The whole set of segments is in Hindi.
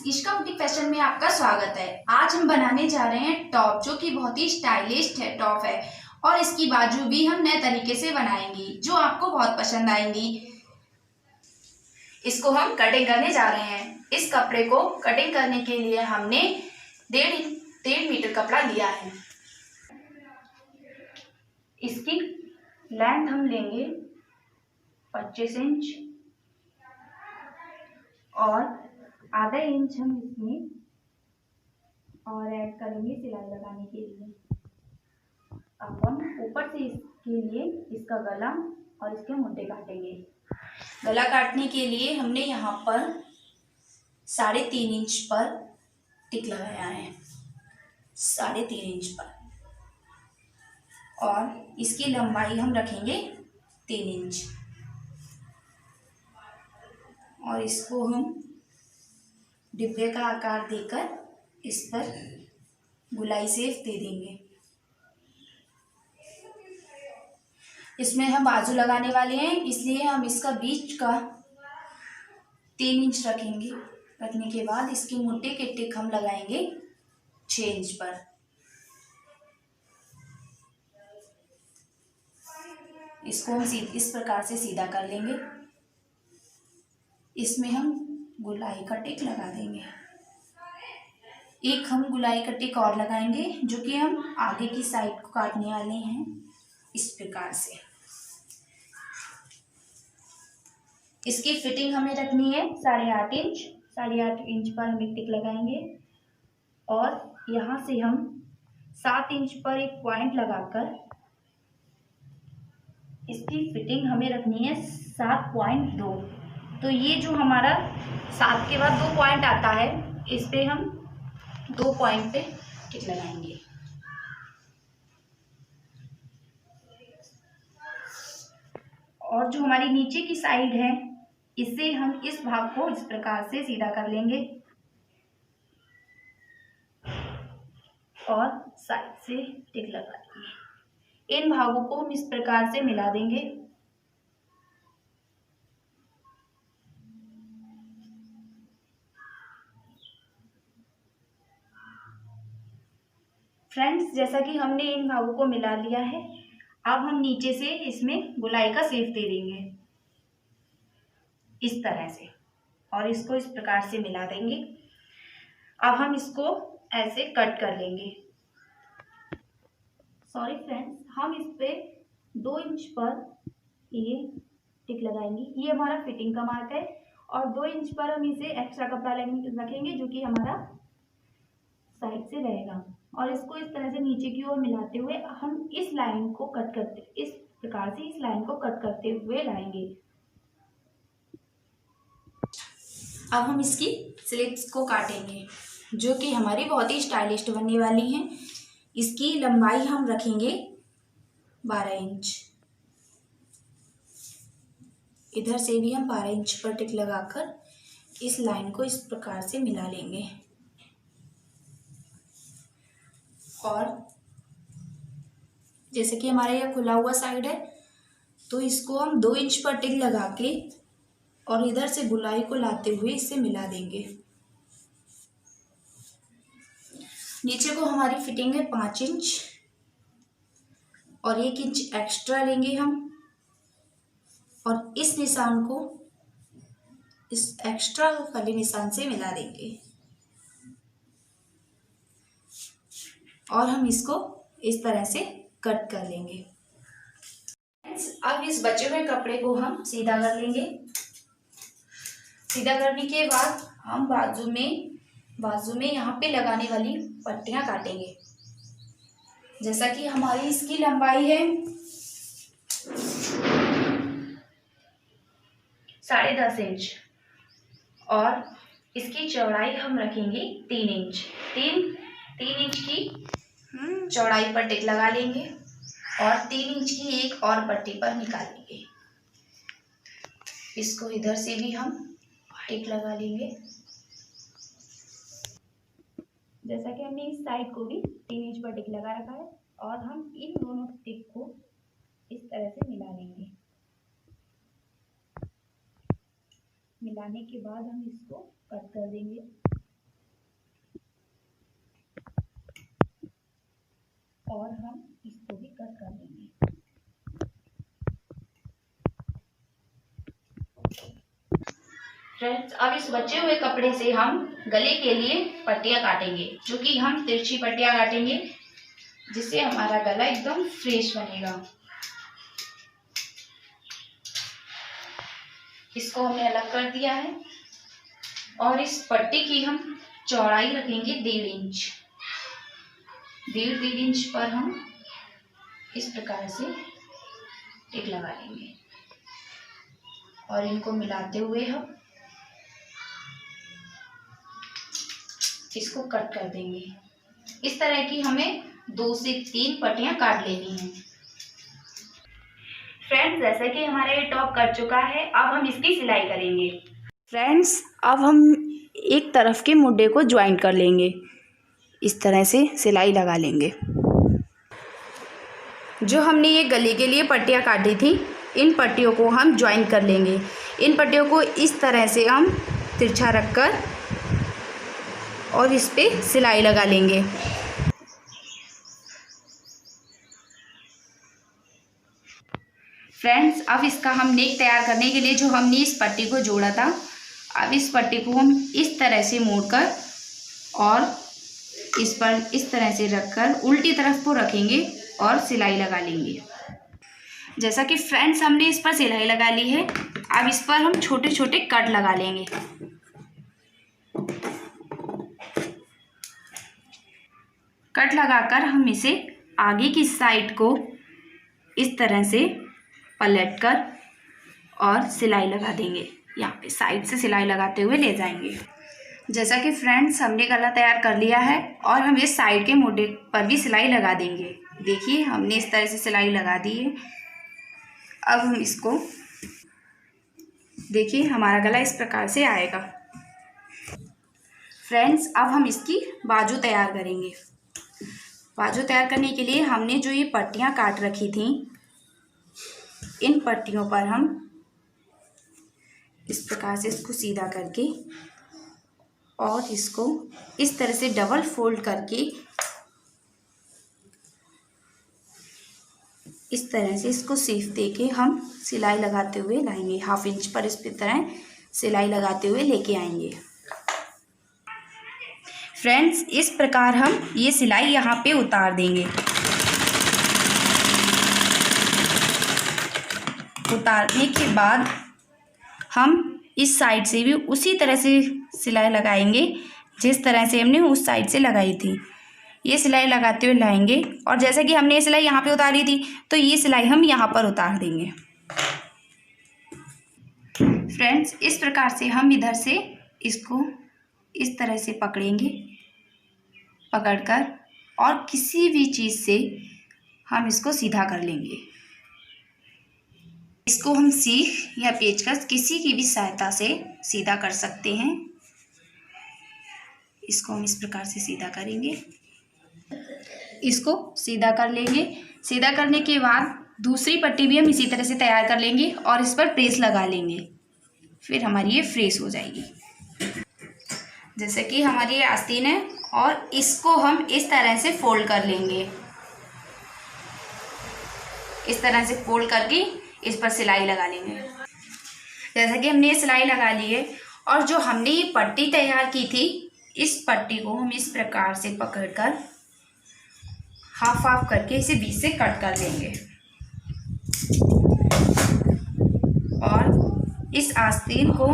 इश्का बुटीक फैशन में आपका स्वागत है। आज हम बनाने जा रहे हैं टॉप, जो कि बहुत ही स्टाइलिश है टॉप है और इसकी बाजू भी हम नए तरीके से बनाएंगे जो आपको बहुत पसंद आएंगी। इसको हम कटिंग करने जा रहे हैं। इस कपड़े को कटिंग करने के लिए हमने डेढ़ मीटर कपड़ा लिया है। इसकी लेंथ हम लेंगे 25 इंच और आधा इंच हम इसमें और ऐड करेंगे सिलाई लगाने के लिए। अब हम ऊपर से इसके लिए इसका गला और इसके मुड्ढे काटेंगे। गला काटने के लिए हमने यहाँ पर 3.5 इंच पर टिक लगाया है, 3.5 इंच पर, और इसकी लंबाई हम रखेंगे 3 इंच और इसको हम डिब्बे का आकार देकर इस पर गुलाई सेफ दे देंगे। इसमें हम बाजू लगाने वाले हैं, इसलिए हम इसका बीच का 3 इंच रखेंगे। रखने के बाद इसकी मुट्ठी के टिक हम लगाएंगे 6 इंच पर। इसको हम इस प्रकार से सीधा कर लेंगे। इसमें हम गुलाई का टिक लगा देंगे। एक हम गुलाई का टिक और लगाएंगे जो कि हम आगे की साइड को काटने वाले हैं। इस प्रकार से इसकी फिटिंग हमें रखनी है 8.5 इंच। 8.5 इंच पर हम एक टिक लगाएंगे और यहाँ से हम 7 इंच पर एक पॉइंट लगाकर इसकी फिटिंग हमें रखनी है 7.2। तो ये जो हमारा 7 के बाद 2 पॉइंट आता है, इस पे हम 2 पॉइंट पे टिक लगाएंगे। और जो हमारी नीचे की साइड है, इसे हम इस भाग को इस प्रकार से सीधा कर लेंगे और साइड से टिक लगा देंगे। इन भागों को हम इस प्रकार से मिला देंगे। फ्रेंड्स, जैसा कि हमने इन भागों को मिला लिया है, अब हम नीचे से इसमें गुलाई का सेफ दे देंगे इस तरह से और इसको इस प्रकार से मिला देंगे। अब हम इसको ऐसे कट कर लेंगे। सॉरी फ्रेंड्स, हम इस पे 2 इंच पर ये टिक लगाएंगे। ये हमारा फिटिंग का मार्क है और 2 इंच पर हम इसे एक्स्ट्रा कपड़ा रखेंगे जो कि हमारा साइड से रहेगा और इसको इस तरह से नीचे की ओर मिलाते हुए हम इस लाइन को कट करते, इस प्रकार से इस लाइन को कट करते हुए लाएंगे। अब हम इसकी स्लिट्स को काटेंगे जो कि हमारी बहुत ही स्टाइलिश बनने वाली हैं। इसकी लंबाई हम रखेंगे 12 इंच। इधर से भी हम 12 इंच पर टिक लगाकर इस लाइन को इस प्रकार से मिला लेंगे और जैसे कि हमारा यह खुला हुआ साइड है, तो इसको हम 2 इंच पर टिक लगा के और इधर से गुलाई को लाते हुए इसे मिला देंगे। नीचे को हमारी फिटिंग है 5 इंच और 1 इंच एक्स्ट्रा लेंगे हम और इस निशान को इस एक्स्ट्रा वाले निशान से मिला देंगे और हम इसको इस तरह से कट कर लेंगे। अब इस बचे हुए कपड़े को हम सीधा कर लेंगे। सीधा करने के बाद हम बाजू में यहाँ पे लगाने वाली पट्टियाँ काटेंगे। जैसा कि हमारी इसकी लंबाई है 10.5 इंच और इसकी चौड़ाई हम रखेंगे 3 इंच। 3 इंच की चौड़ाई पर टिक लगा लेंगे और 3 इंच की एक और पट्टी पर निकालेंगे। इसको इधर से भी हम टिक लगा लेंगे। जैसा कि हमने इस साइड को भी 3 इंच पर टिक लगा रखा है और हम इन दोनों टिक को इस तरह से मिला लेंगे। मिलाने के बाद हम इसको कट कर देंगे। और हम इसको भी कट कर लेंगे। फ्रेंड्स, अब इस बचे हुए कपड़े से हम गले के लिए पट्टियां काटेंगे, जो कि हम तिरछी पट्टियां काटेंगे, जिससे हमारा गला एकदम फ्रेश बनेगा। इसको हमने अलग कर दिया है और इस पट्टी की हम चौड़ाई रखेंगे 1.5 इंच। 1.5 इंच पर हम इस प्रकार से टिक लगा लेंगे और इनको मिलाते हुए हम इसको कट कर देंगे। इस तरह की हमें 2 से 3 पट्टियां काट लेनी हैं। फ्रेंड्स, जैसे कि हमारा ये टॉप कट चुका है, अब हम इसकी सिलाई करेंगे। फ्रेंड्स, अब हम एक तरफ के मुड्डे को ज्वाइन कर लेंगे। इस तरह से सिलाई लगा लेंगे। जो हमने ये गले के लिए पट्टियां काटी थी, इन पट्टियों को हम ज्वाइन कर लेंगे। इन पट्टियों को इस तरह से हम तिरछा रखकर और इस पे सिलाई लगा लेंगे। फ्रेंड्स, अब इसका हम नेक तैयार करने के लिए जो हमने इस पट्टी को जोड़ा था, अब इस पट्टी को हम इस तरह से मोड़कर और इस पर इस तरह से रखकर उल्टी तरफ को रखेंगे और सिलाई लगा लेंगे। जैसा कि फ्रेंड्स हमने इस पर सिलाई लगा ली है, अब इस पर हम छोटे छोटे कट लगा लेंगे। कट लगाकर हम इसे आगे की साइड को इस तरह से पलटकर और सिलाई लगा देंगे। यहाँ पे साइड से सिलाई लगाते हुए ले जाएंगे। जैसा कि फ्रेंड्स हमने गला तैयार कर लिया है और हम इस साइड के मोटे पर भी सिलाई लगा देंगे। देखिए, हमने इस तरह से सिलाई लगा दी है। अब हम इसको देखिए, हमारा गला इस प्रकार से आएगा। फ्रेंड्स, अब हम इसकी बाजू तैयार करेंगे। बाजू तैयार करने के लिए हमने जो ये पट्टियाँ काट रखी थी, इन पट्टियों पर हम इस प्रकार से इसको सीधा करके और इसको इस तरह से डबल फोल्ड करके इस तरह से इसको सीफ दे के हम सिलाई लगाते हुए लाएंगे। 1/2 इंच पर इस तरह सिलाई लगाते हुए लेके आएंगे। फ्रेंड्स, इस प्रकार हम ये सिलाई यहाँ पे उतार देंगे। उतारने के बाद हम इस साइड से भी उसी तरह से सिलाई लगाएंगे जिस तरह से हमने उस साइड से लगाई थी। ये सिलाई लगाते हुए लाएंगे और जैसे कि हमने ये सिलाई यहाँ पे उतारी थी, तो ये सिलाई हम यहाँ पर उतार देंगे। फ्रेंड्स, इस प्रकार से हम इधर से इसको इस तरह से पकड़ेंगे, पकड़कर और किसी भी चीज़ से हम इसको सीधा कर लेंगे। इसको हम सीख या पेचकस किसी की भी सहायता से सीधा कर सकते हैं। इसको हम इस प्रकार से सीधा करेंगे, इसको सीधा कर लेंगे। सीधा करने के बाद दूसरी पट्टी भी हम इसी तरह से तैयार कर लेंगे और इस पर प्रेस लगा लेंगे। फिर हमारी ये फ्रेश हो जाएगी। जैसे कि हमारी ये आस्तीन है और इसको हम इस तरह से फोल्ड कर लेंगे। इस तरह से फोल्ड करके इस पर सिलाई लगा लेंगे। जैसा कि हमने ये सिलाई लगा ली है और जो हमने ये पट्टी तैयार की थी, इस पट्टी को हम इस प्रकार से पकड़कर हाफ हाफ करके इसे बीच से कट कर लेंगे और इस आस्तीन को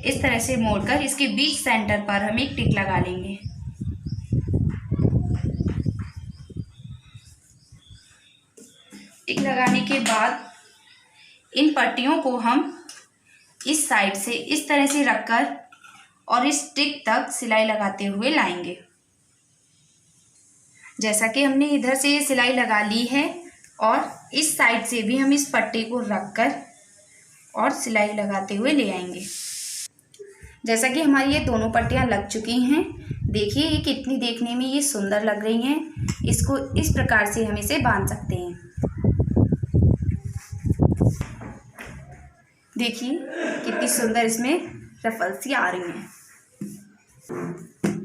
इस तरह से मोड़कर इसके बीच सेंटर पर हम एक टिक लगा लेंगे। टिक लगाने के बाद इन पट्टियों को हम इस साइड से इस तरह से रखकर और इस टिक तक सिलाई लगाते हुए लाएंगे। जैसा कि हमने इधर से ये सिलाई लगा ली है और इस साइड से भी हम इस पट्टी को रखकर और सिलाई लगाते हुए ले आएंगे। जैसा कि हमारी ये दोनों पट्टियाँ लग चुकी हैं, देखिए ये कितनी देखने में ये सुंदर लग रही हैं। इसको इस प्रकार से हम इसे बांध सकते हैं। देखिए कितनी सुंदर इसमें रफल्स आ रही हैं।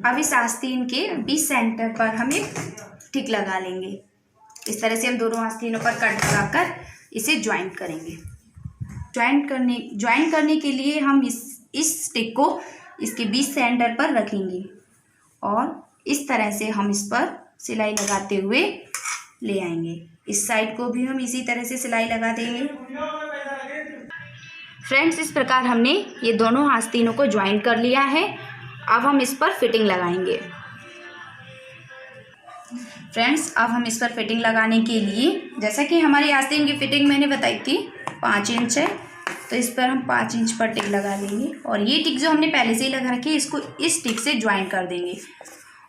अब इस आस्तीन के बीच सेंटर पर हम एक टिक लगा लेंगे। इस तरह से हम दोनों आस्तीनों पर कट लगाकर इसे ज्वाइंट करेंगे। ज्वाइंट करने के लिए हम इस टिक को इसके बीच सेंटर पर रखेंगे और इस तरह से हम इस पर सिलाई लगाते हुए ले आएंगे। इस साइड को भी हम इसी तरह से सिलाई लगा देंगे। फ्रेंड्स, इस प्रकार हमने ये दोनों आस्तीनों को ज्वाइंट कर लिया है। अब हम इस पर फिटिंग लगाएंगे। फ्रेंड्स, अब हम इस पर फिटिंग लगाने के लिए, जैसा कि हमारी आस्तीन की फिटिंग मैंने बताई थी 5 इंच है, तो इस पर हम 5 इंच पर टिक लगा लेंगे और ये टिक जो हमने पहले से ही लगा रखी है इसको इस टिक से ज्वाइंट कर देंगे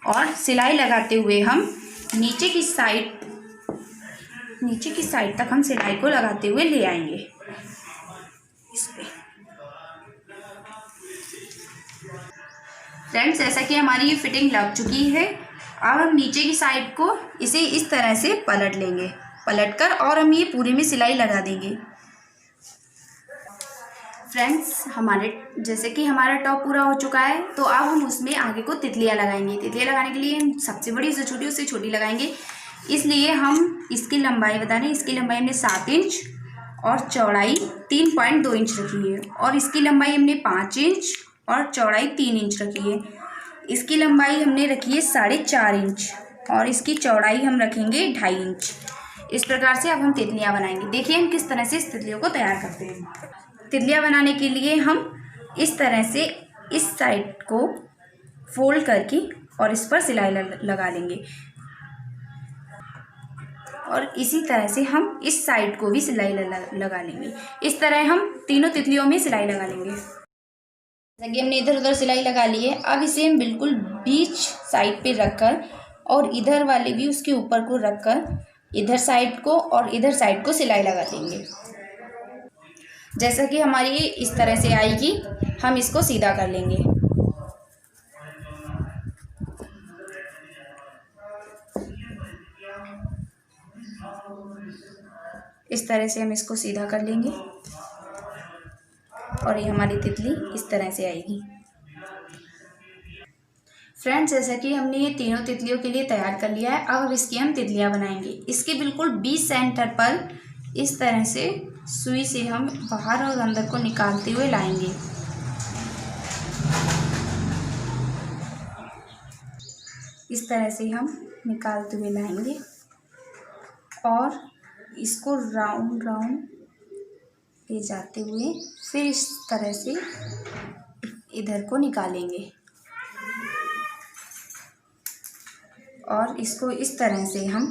और सिलाई लगाते हुए हम नीचे की साइड तक हम सिलाई को लगाते हुए ले आएंगे। इस पे फ्रेंड्स, जैसा कि हमारी ये फिटिंग लग चुकी है, अब हम नीचे की साइड को इसे इस तरह से पलट लेंगे, पलटकर और हम ये पूरे में सिलाई लगा देंगे। फ्रेंड्स, जैसे कि हमारा टॉप पूरा हो चुका है, तो अब हम उसमें आगे को तितलियाँ लगाएंगे। तितलियाँ लगाने के लिए हम सबसे बड़ी से छोटी उससे छोटी लगाएंगे, इसलिए हम इसकी लंबाई बता रहे हैं। इसकी लंबाई हमने 7 इंच और चौड़ाई 3.2 इंच रखी है और इसकी लंबाई हमने 5 इंच और चौड़ाई 3 इंच रखी है। इसकी लंबाई हमने रखी है 4.5 इंच और इसकी चौड़ाई हम रखेंगे 2.5 इंच। इस प्रकार से अब हम तितलियाँ बनाएंगे। देखिए हम किस तरह से इस तितलियों को तैयार करते हैं। तितलियाँ बनाने के लिए हम इस तरह से इस साइड को फोल्ड करके और इस पर सिलाई लगा लेंगे और इसी तरह से हम इस साइड को भी सिलाई लगा लेंगे। इस तरह हम तीनों तितलियों में सिलाई लगा लेंगे। जैसे कि हमने इधर उधर सिलाई लगा ली है, अब इसे हम बिल्कुल बीच साइड पे रखकर और इधर वाले भी उसके ऊपर को रखकर इधर साइड को और इधर साइड को सिलाई लगा देंगे। जैसा कि हमारी इस तरह से आएगी, हम इसको सीधा कर लेंगे। इस तरह से हम इसको सीधा कर लेंगे और ये हमारी तितली इस तरह से आएगी। फ्रेंड्स, जैसा कि हमने ये तीनों तितलियों के लिए तैयार कर लिया है, अब इसकी हम तितलियाँ बनाएंगे। इसके बिल्कुल बीच सेंटर पर इस तरह से सुई से हम बाहर और अंदर को निकालते हुए लाएंगे। इस तरह से हम निकालते हुए लाएंगे और इसको राउंड ले जाते हुए फिर इस तरह से इधर को निकालेंगे और इसको इस तरह से हम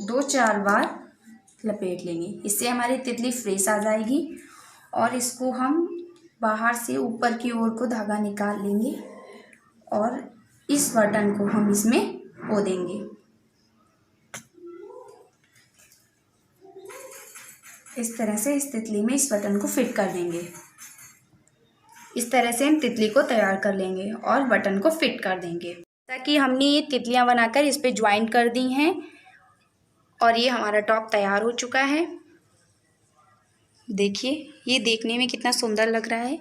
2-4 बार लपेट लेंगे। इससे हमारी तितली फ्रेश आ जाएगी और इसको हम बाहर से ऊपर की ओर को धागा निकाल लेंगे और इस बटन को हम इसमें पो देंगे। इस तरह से इस तितली में इस बटन को फिट कर देंगे। इस तरह से हम तितली को तैयार कर लेंगे और बटन को फिट कर देंगे। ताकि हमने ये तितलियां बनाकर इस पे ज्वाइंट कर दी हैं और ये हमारा टॉप तैयार हो चुका है। देखिए ये देखने में कितना सुंदर लग रहा है।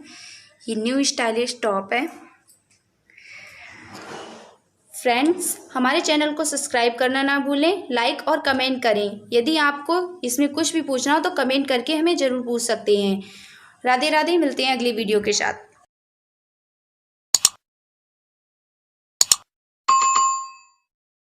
ये न्यू स्टाइलिश टॉप है। फ्रेंड्स, हमारे चैनल को सब्सक्राइब करना ना भूलें, लाइक और कमेंट करें। यदि आपको इसमें कुछ भी पूछना हो तो कमेंट करके हमें ज़रूर पूछ सकते हैं। राधे राधे, मिलते हैं अगली वीडियो के साथ।